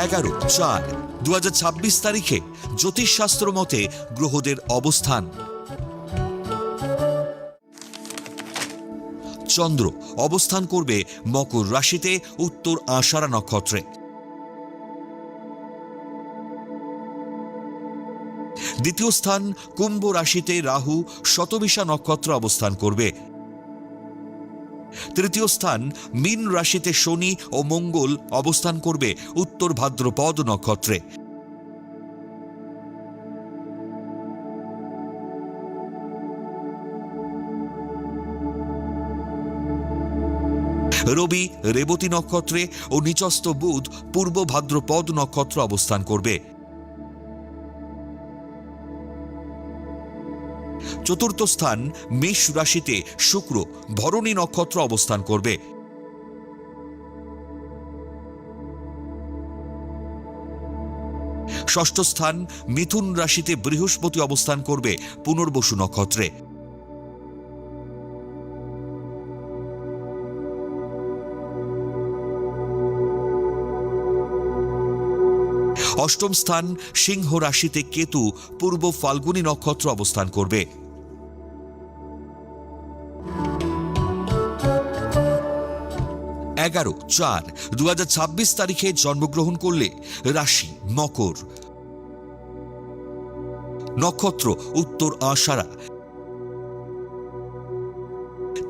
11/4/2026 তারিখে জ্যোতিষশাস্ত্র মতে গ্রহদের অবস্থান। চন্দ্র অবস্থান করবে মকর রাশিতে উত্তর আষাঢ়া নক্ষত্রে। দ্বিতীয় স্থান কুম্ভ রাশিতে রাহু শতবিশা নক্ষত্র অবস্থান করবে। তৃতীয় স্থান মীন রাশিতে শনি ও মঙ্গল অবস্থান করবে উত্তর ভাদ্রপদ নক্ষত্রে। রবি রেবতী নক্ষত্রে ও নিচস্থ বুধ পূর্ব ভাদ্রপদ নক্ষত্র অবস্থান করবে। চতুর্থ স্থান মেষ রাশিতে শুক্র ভরণী নক্ষত্র অবস্থান করবে। ষষ্ঠ স্থান মিথুন রাশিতে বৃহস্পতি অবস্থান করবে পুনর্বসু নক্ষত্রে। অষ্টম স্থান সিংহ রাশিতে কেতু পূর্ব ফাল্গুনী নক্ষত্র অবস্থান করবে। 11/4/2026 তারিখে জন্মগ্রহণ করলে রাশি মকর, নক্ষত্র উত্তর আষাঢ়া,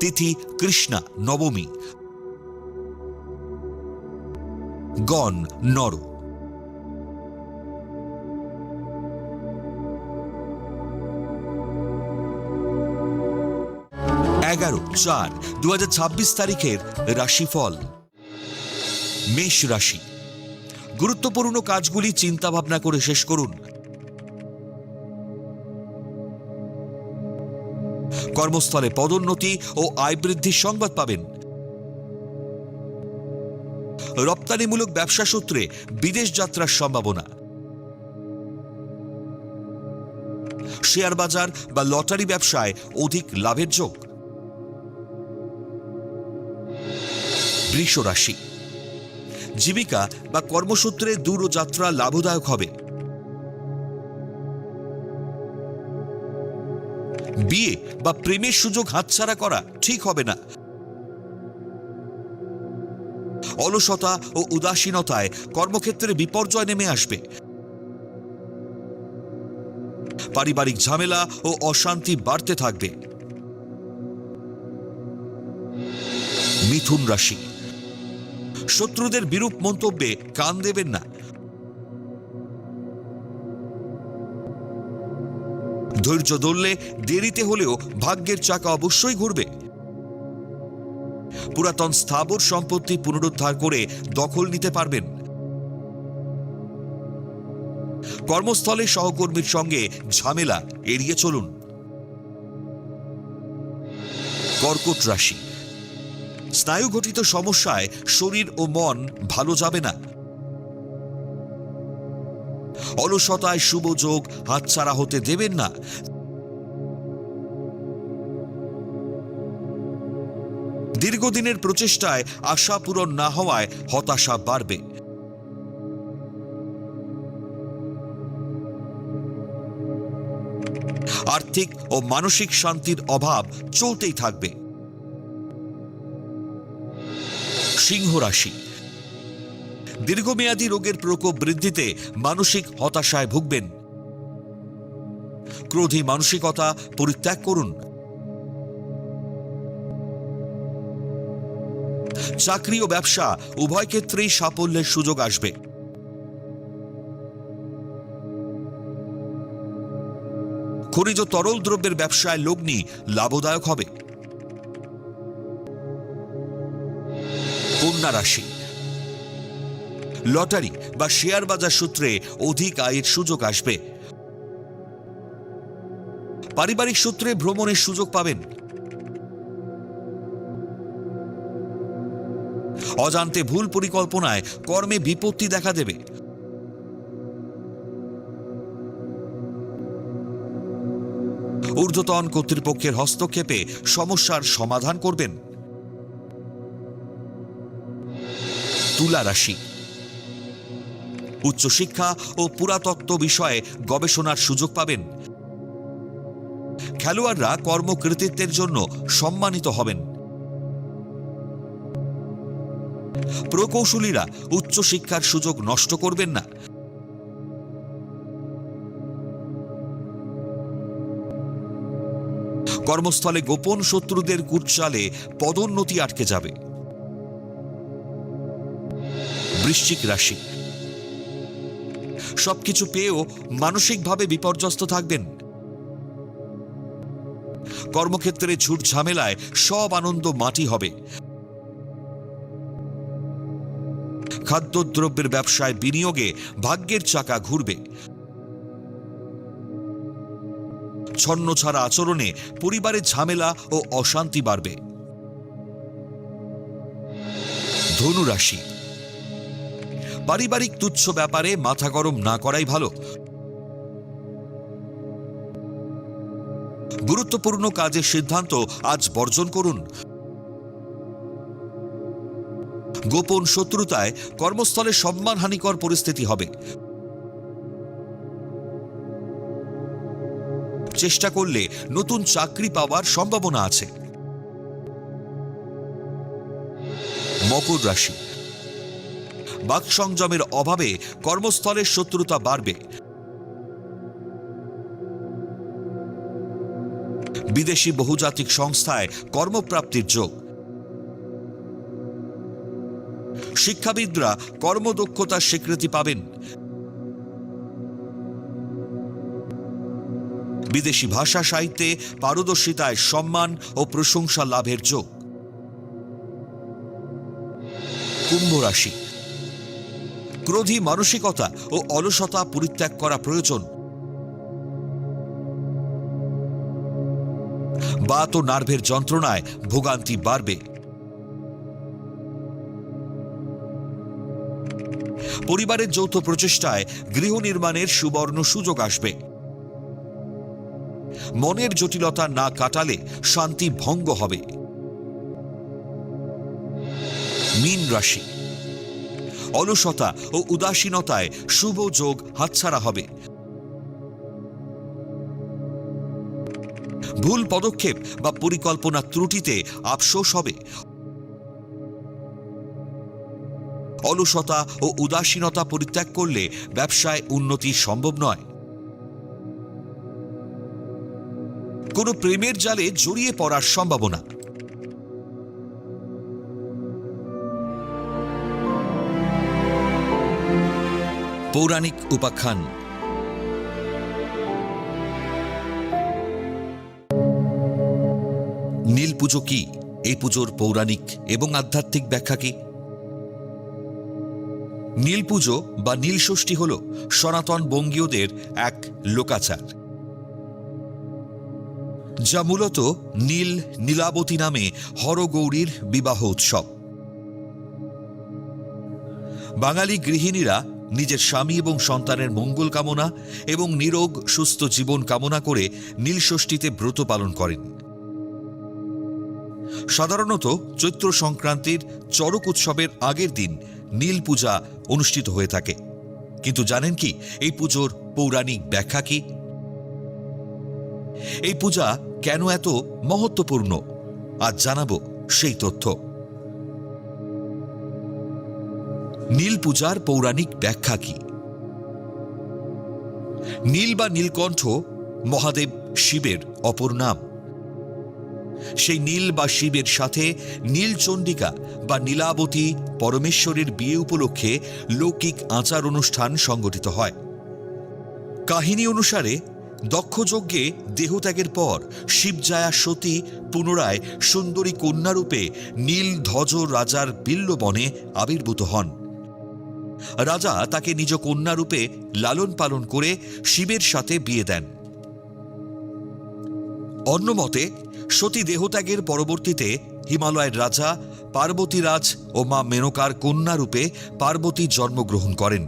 তিথি কৃষ্ণা নবমী, গণ নর। 11/4/2026 তারিখের রাশিফল। মেষ রাশি, গুরুত্বপূর্ণ কাজগুলি চিন্তা ভাবনা করে শেষ করুন। কর্মস্থলে পদোন্নতি ও আয় বৃদ্ধির সংবাদ পাবেন। রপ্তানিমূলক ব্যবসা সূত্রে বিদেশ যাত্রার সম্ভাবনা। শেয়ার বাজার বা লটারি ব্যবসায় অধিক লাভের যোগ। বৃষ রাশি, জীবিকা বা কর্মসূত্রে দূরযাত্রা লাভদায়ক হবে। বিয়ে বা প্রেমের সুযোগ হাতছাড়া করা ঠিক হবে না। অলসতা ও উদাসীনতায় কর্মক্ষেত্রে বিপর্যয় নেমে আসবে। পারিবারিক ঝামেলা ও অশান্তি বাড়তে থাকবে। মিথুন রাশি, শত্রুদের বিরূপ মন্তব্যে কান দেবেন না। ধৈর্য ধরলে দেরিতে হলেও ভাগ্যের চাকা অবশ্যই ঘুরবে। পুরাতন স্থাবর সম্পত্তি পুনরুদ্ধার করে দখল নিতে পারবেন। কর্মস্থলে সহকর্মীর সঙ্গে ঝামেলা এড়িয়ে চলুন। কর্কট রাশি, স্নায়ুঘটিত সমস্যায় শরীর ও মন ভালো যাবে না। অলসতায় শুভ যোগ হাতছাড়া হতে দেবেন না। দীর্ঘদিনের প্রচেষ্টায় আশা পূরণ না হওয়ায় হতাশা বাড়বে। আর্থিক ও মানসিক শান্তির অভাব চলতেই থাকবে। সিংহ রাশি, দীর্ঘমেয়াদী রোগের প্রকোপ বৃদ্ধিতে মানসিক হতাশায় ভুগবেন। ক্রোধী মানসিকতা পরিত্যাগ করুন। চাকরি ও ব্যবসা উভয় ক্ষেত্রেই সাফল্যের সুযোগ আসবে। খনিজ তরল দ্রব্যের ব্যবসায় লগ্নি লাভদায়ক হবে। কন্যা রাশি, লটারি বা শেয়ার বাজার সূত্রে অধিক আয়ের সুযোগ আসবে। পারিবারিক সূত্রে ভ্রমণের সুযোগ পাবেন। অজান্তে ভুল পরিকল্পনায় কর্মে বিপত্তি দেখা দেবে। ঊর্ধ্বতন কর্তৃপক্ষের হস্তক্ষেপে সমস্যার সমাধান করবেন। তুলা রাশি, উচ্চশিক্ষা ও পুরাতত্ত্ব বিষয়ে গবেষণার সুযোগ পাবেন। খেলোয়াড়রা কর্মকৃতিত্বের জন্য সম্মানিত হবেন। প্রকৌশলীরা উচ্চশিক্ষার সুযোগ নষ্ট করবেন না। কর্মস্থলে গোপন শত্রুদের কুটচালে পদোন্নতি আটকে যাবে। বৃশ্চিক রাশি, সবকিছু পেয়েও মানসিকভাবে বিপর্যস্ত থাকবেন। কর্মক্ষেত্রে ঝুট ঝামেলায় সব আনন্দ মাটি হবে। খাদ্যদ্রব্যের ব্যবসায় বিনিয়োগে ভাগ্যের চাকা ঘুরবে। ছন্নছাড়া আচরণে পরিবারের ঝামেলা ও অশান্তি বাড়বে। ধনু রাশি, পারিবারিক তুচ্ছ ব্যাপারে মাথা গরম না করাই ভালো। গুরুত্বপূর্ণ কাজের সিদ্ধান্ত আজ বর্জন করুন। গোপন শত্রুতায় কর্মস্থলে সম্মানহানিকর পরিস্থিতি হবে। চেষ্টা করলে নতুন চাকরি পাওয়ার সম্ভাবনা আছে। মকর রাশি, বাকসংযমের অভাবে কর্মস্থলের শত্রুতা বাড়বে। বিদেশি বহুজাতিক সংস্থায় কর্মপ্রাপ্তির যোগ। শিক্ষাবিদরা কর্মদক্ষতার স্বীকৃতি পাবেন। বিদেশি ভাষা সাহিত্যে পারদর্শিতায় সম্মান ও প্রশংসা লাভের যোগ। কুম্ভ রাশি, ক্রোধী মানসিকতা ও অলসতা পরিত্যাগ করা প্রয়োজন। বাত ও নার্ভের যন্ত্রণায় ভোগান্তি বাড়বে। পরিবারের যৌথ প্রচেষ্টায় গৃহ নির্মাণের সুবর্ণ সুযোগ আসবে। মনের জটিলতা না কাটালে শান্তি ভঙ্গ হবে। মীন রাশি, অলসতা ও উদাসীনতায় শুভ যোগ হাতছাড়া হবে। ভুল পদক্ষেপ বা পরিকল্পনা ত্রুটিতে আফসোস হবে। অলসতা ও উদাসীনতা পরিত্যাগ করলে ব্যবসায় উন্নতি সম্ভব নয়। কোনো প্রেমের জালে জড়িয়ে পড়ার সম্ভাবনা। পৌরাণিক উপাখ্যান। নীল পুজো কি? এই পুজোর পৌরাণিক এবং আধ্যাত্মিক ব্যাখ্যা কি? নীল পুজো বা নীল ষষ্ঠী হল সনাতন বঙ্গীয়দের এক লোকাচার, যা মূলত নীল নীলাবতী নামে হরগৌরীর বিবাহ উৎসব। বাঙালি গৃহিণীরা নিজের স্বামী এবং সন্তানের মঙ্গল কামনা এবং নিরোগ সুস্থ জীবন কামনা করে নীলষষ্ঠীতে ব্রত পালন করেন। সাধারণত চৈত্র সংক্রান্তির চড়ক উৎসবের আগের দিন নীল পূজা অনুষ্ঠিত হয়ে থাকে। কিন্তু জানেন কি এই পুজোর পৌরাণিক ব্যাখ্যা কি? এই পূজা কেন এত মহত্বপূর্ণ? আজ জানাবো সেই তথ্য। নীল পূজার পৌরাণিক ব্যাখ্যা কি? নীল বা নীলকণ্ঠ মহাদেব শিবের অপর নাম। সেই নীল বা শিবের সাথে নীলচণ্ডিকা বা নীলাবতী পরমেশ্বরের বিয়ে উপলক্ষে লৌকিক আচার অনুষ্ঠান সংগঠিত হয়। কাহিনী অনুসারে দক্ষযজ্ঞে দেহত্যাগের পর শিবজায়া সতী পুনরায় সুন্দরী কন্যারূপে নীল ধ্বজ রাজার বিল্লবনে আবির্ভূত হন। রাজা তাকে নিজ কন্যারূপে লালন পালন করে শিবের সাথে বিয়ে দেন। অন্যমতে সতী দেহত্যাগের পরবর্তীতে হিমালয়ের রাজা পার্বতীরাজ ও মা মেনকার কন্যারূপে পার্বতী জন্মগ্রহণ করেন।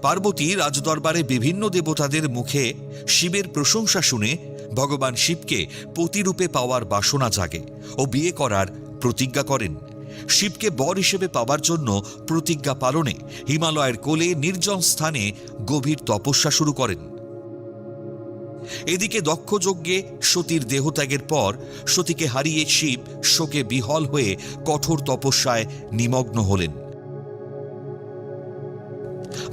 পার্বতী রাজদরবারে বিভিন্ন দেবতাদের মুখে শিবের প্রশংসা শুনে ভগবান শিবকে পতিরূপে পাওয়ার বাসনা জাগে ও বিয়ে করার প্রতিজ্ঞা করেন। শিবকে বর হিসেবে পাবার জন্য প্রতিজ্ঞা পালনে হিমালয়ের কোলে নির্জন স্থানে গভীর তপস্যা শুরু করেন। এদিকে দক্ষ যজ্ঞে সতীর দেহত্যাগের পর সতীকে হারিয়ে শিব শোকে বিহ্বল হয়ে কঠোর তপস্যায় নিমগ্ন হলেন।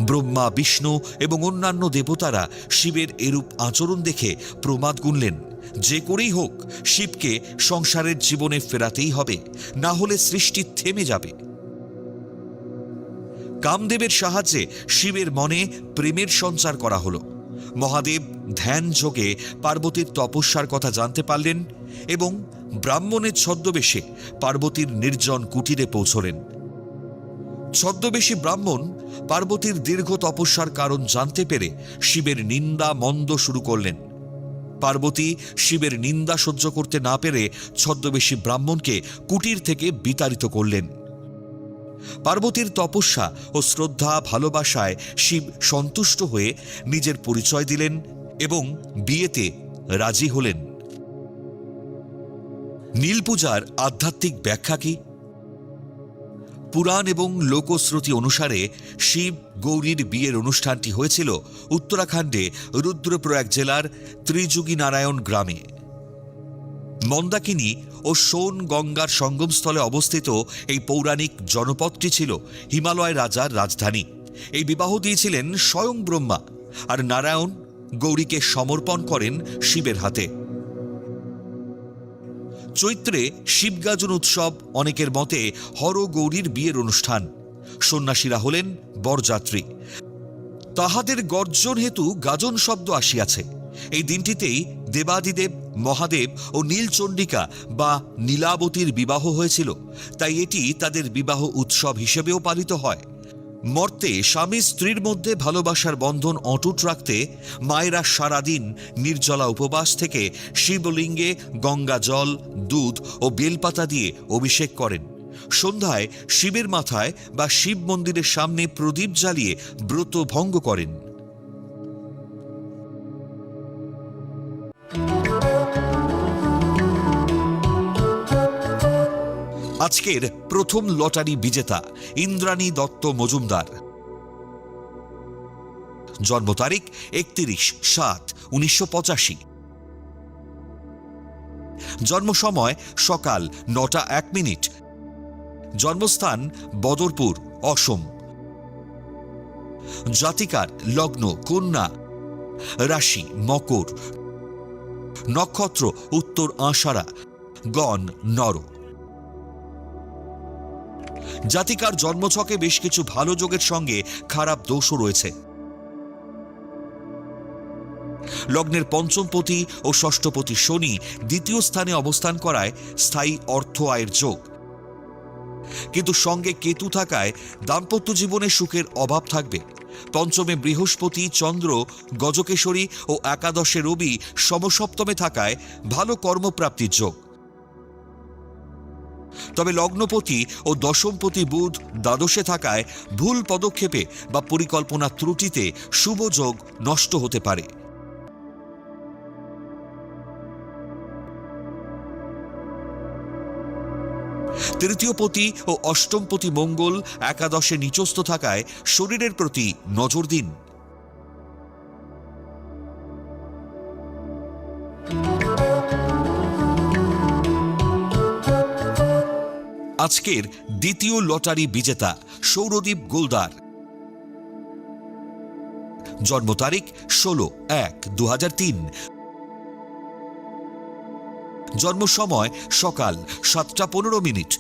ব্রহ্মা, বিষ্ণু এবং অন্যান্য দেবতারা শিবের এরূপ আচরণ দেখে প্রমাদ গুনলেন, যে করেই হোক শিবকে সংসারের জীবনে ফেরাতেই হবে, না হলে সৃষ্টি থেমে যাবে। কামদেবের সাহায্যে শিবের মনে প্রেমের সঞ্চার করা হলো। মহাদেব ধ্যান যোগে পার্বতীর তপস্যার কথা জানতে পারলেন এবং ব্রাহ্মণের ছদ্মবেশে পার্বতীর নির্জন কুটিরে পৌঁছলেন। ছদ্মবেশী ব্রাহ্মণ পার্বতীর দীর্ঘ তপস্যার কারণ জানতে পেরে শিবের নিন্দা মন্দ শুরু করলেন। পার্বতী শিবের নিন্দা সহ্য করতে না পেরে ছদ্মবেশী ব্রাহ্মণকে কুটির থেকে বিতাড়িত করলেন। পার্বতীর তপস্যা ও শ্রদ্ধা ভালোবাসায় শিব সন্তুষ্ট হয়ে নিজের পরিচয় দিলেন এবং বিয়েতে রাজি হলেন। নীল পূজার আধ্যাত্মিক ব্যাখ্যা কি? পুরাণ এবং লোকশ্রুতি অনুসারে শিব গৌরীর বিয়ের অনুষ্ঠানটি হয়েছিল উত্তরাখণ্ডে রুদ্রপ্রয়াগ জেলার ত্রিযুগী নারায়ণ গ্রামে। মন্দাকিনী ও সোন গঙ্গার সঙ্গমস্থলে অবস্থিত এই পৌরাণিক জনপদটি ছিল হিমালয় রাজার রাজধানী। এই বিবাহ দিয়েছিলেন স্বয়ং ব্রহ্মা, আর নারায়ণ গৌরীকে সমর্পণ করেন শিবের হাতে। চৈত্রে শিবগাজন উৎসব অনেকের মতে হর গৌরীর বিয়ের অনুষ্ঠান। সন্ন্যাসীরা হলেন বরযাত্রী, তাহাদের গর্জন হেতু গাজন শব্দ আসিয়াছে। এই দিনটিতেই দেবাদিদেব মহাদেব ও নীলচণ্ডিকা বা নীলাবতীর বিবাহ হয়েছিল, তাই এটি তাদের বিবাহ উৎসব হিসেবেও পালিত হয়। মর্তে স্বামী স্ত্রীর মধ্যে ভালোবাসার বন্ধন অটুট রাখতে মায়েরা সারাদিন নির্জলা উপবাস থেকে শিবলিঙ্গে গঙ্গা জল, দুধ ও বেলপাতা দিয়ে অভিষেক করেন। সন্ধ্যায় শিবের মাথায় বা শিব মন্দিরের সামনে প্রদীপ জ্বালিয়ে ব্রত ভঙ্গ করেন। আজকের প্রথম লটারি বিজেতা ইন্দ্রাণী দত্ত মজুমদার। জন্ম তারিখ 31/7/1985। জন্ম সময় সকাল 9:01। জন্মস্থান বদরপুর, অসম। জাতিকার লগ্ন কন্যা, রাশি মকর, নক্ষত্র উত্তর আষাঢ়া, গণ নর। জাতিকার জন্মছকে বেশ কিছু ভালো যোগের সঙ্গে খারাপ দোষও রয়েছে। লগ্নের পঞ্চমপতি ও ষষ্ঠপতি শনি দ্বিতীয় স্থানে অবস্থান করায় স্থায়ী অর্থ আয়ের যোগ, কিন্তু সঙ্গে কেতু থাকায় দাম্পত্য জীবনে সুখের অভাব থাকবে। পঞ্চমে বৃহস্পতি, চন্দ্র, গজকেশরী ও একাদশে রবি সমসপ্তমে থাকায় ভালো কর্মপ্রাপ্তির যোগ। তবে লগ্নপতি ও দশমপতি বুধ দ্বাদশে থাকায় ভুল পদক্ষেপে বা পরিকল্পনা ত্রুটিতে শুভ যোগ নষ্ট হতে পারে। তৃতীয়পতি ও অষ্টমপতি মঙ্গল একাদশে নিচস্থ থাকায় শরীরের প্রতি নজর দিন। আজকের দ্বিতীয় লটারি বিজেতা সৌরদীপ গোলদার। জন্ম তারিখ 16/1/2003। জন্ম সময় সকাল 7:15।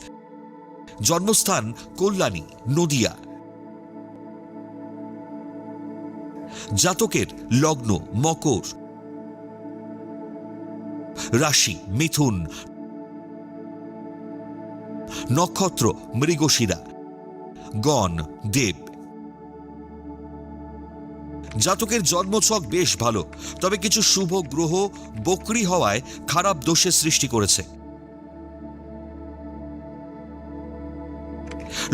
জন্মস্থান কল্যাণী, নদিয়া। জাতকের লগ্ন মকর, রাশি মিথুন, নক্ষত্র মৃগশিরা, গণ দেব। জাতকের জন্মছক বেশ ভালো, তবে কিছু শুভ গ্রহ বক্রী হওয়ায় খারাপ দোষের সৃষ্টি করেছে।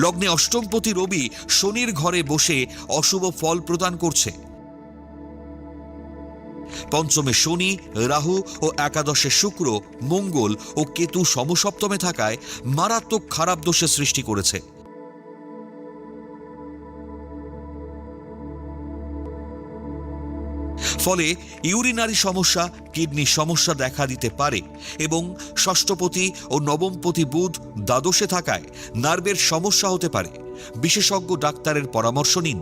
লগ্নে অষ্টমপতি রবি শনির ঘরে বসে অশুভ ফল প্রদান করছে। পঞ্চমে শনি, রাহু ও একাদশে শুক্র, মঙ্গল ও কেতু সমসপ্তমে থাকায় মারাত্মক খারাপ দোষের সৃষ্টি করেছে। ফলে ইউরিনারি সমস্যা, কিডনির সমস্যা দেখা দিতে পারে এবং ষষ্ঠপতি ও নবমপতি বুধ দ্বাদশে থাকায় নার্ভের সমস্যা হতে পারে। বিশেষজ্ঞ ডাক্তারের পরামর্শ নিন।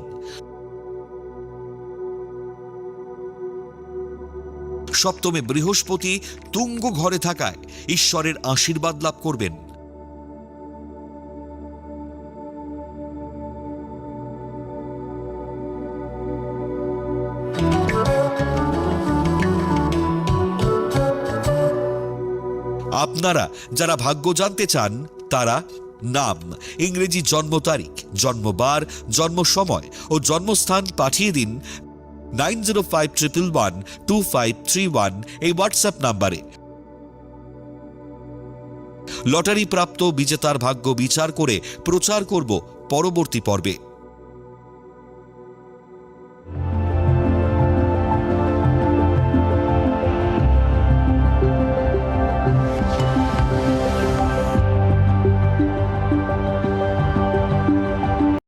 সপ্তমে বৃহস্পতি তুঙ্গ ঘরে থাকায় ঈশ্বরের আশীর্বাদ লাভ করবেন। আপনারা যারা ভাগ্য জানতে চান তারা নাম, ইংরেজি জন্ম তারিখ, জন্মবার, জন্ম সময় ও জন্মস্থান পাঠিয়ে দিন 9051112531 এই হোয়াটসঅ্যাপ নাম্বারে। লটারি প্রাপ্ত বিজেতার ভাগ্য বিচার করে প্রচার করব পরবর্তী পর্বে।